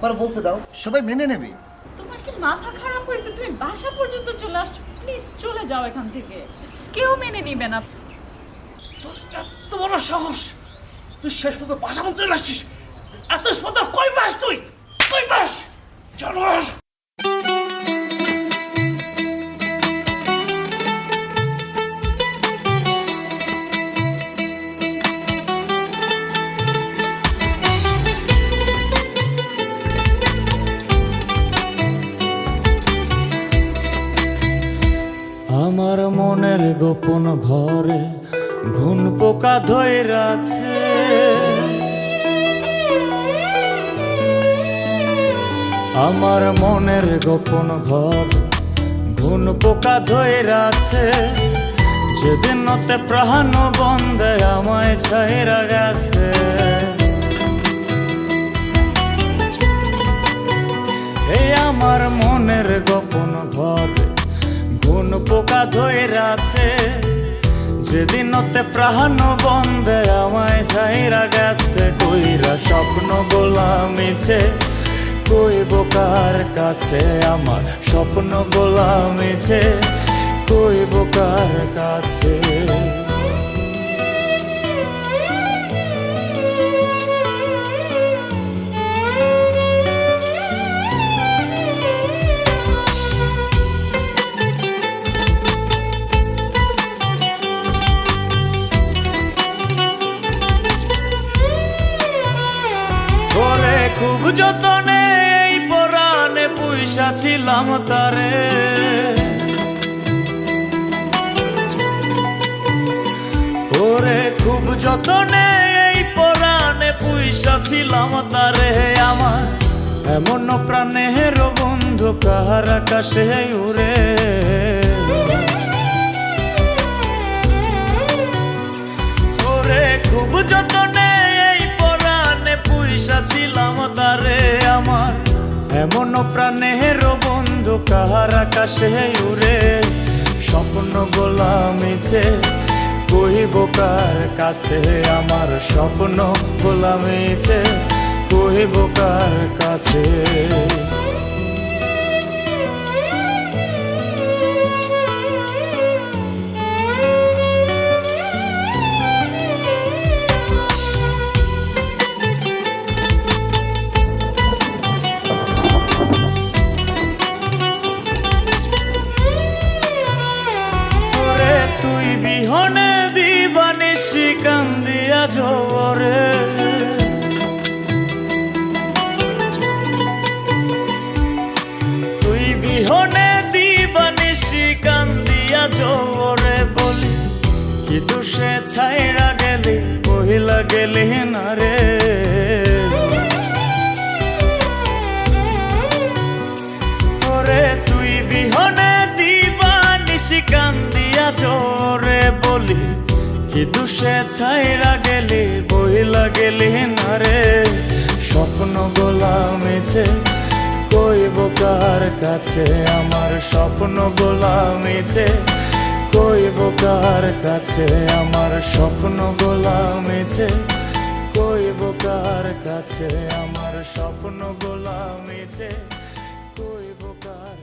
একবার বলতে দাও, সবাই মেনে নেবে। তোমার কি মাথা খারাপ হয়েছে? তুমি বাসা পর্যন্ত চলে আসছো, প্লিজ চলে যাও এখান থেকে। কেউ মেনে নিবে না। এত বড় সাহস, তুই শেষ পর্যন্ত বাসা পর্যন্ত চলে আসছিস। এত স্পর্ধা কই পাস তুই? কই পাস জানোয়ার? আমার মনের গোপন ঘরে ঘুন পোকা ধইরা আছে, আমার মনের গোপন ঘর ঘুন পোকা ধইরা আছে। যেদিন নতে প্রাণ বন্ধে আমায় ছাইরা গেছে, এই আমার মনের গোপন ঘর ঘুন পোকা ধইরা আছে। যেদিন নতে প্রাণ বন্ধে আমায় ছাইরা গেছে। কইরা স্বপ্ন গোলামিছে কইব কার কাছে, আমার স্বপ্ন গোলামিছে কইব কার কাছে। ওরে খুব যতনে এই পরাণে পুইসা ছিলাম তারে, ওরে খুব যতনে এই পরাণে পুইসা ছিলাম তারে। আমার এমন প্রাণের বন্ধু কাহার আকাশে উড়ে, ওরে খুব যতনে পুইসা ছিলাম তারে। আমার এমন প্রাণের বন্ধু কাহার আকাশে উড়ে। স্বপ্ন গোলামিছে কইব কার কাছে, আমার স্বপ্ন গোলামিছে কইব কার কাছে। তুই বিহনে দিবানিশি কান্দিয়া জোরে, তুই বিহনে দিবানিশি কান্দিয়া জোরে। বলি কি দুষে ছাইরা গেলি কহিলা গেলি না রে, ওরে তুই বিহনে দিবানিশি কান্দিয়া জোরে। বলি কি দুষে ছাইরা গেলি বইলা গেলি না রে। স্বপ্ন গোলামিছে কইব কার কাছে, আমার স্বপ্ন গোলামিছে কইব কার কাছে, আমার স্বপ্ন গোলামিছে কইব কার কাছে, আমার স্বপ্ন গোলামিছে কইব কার।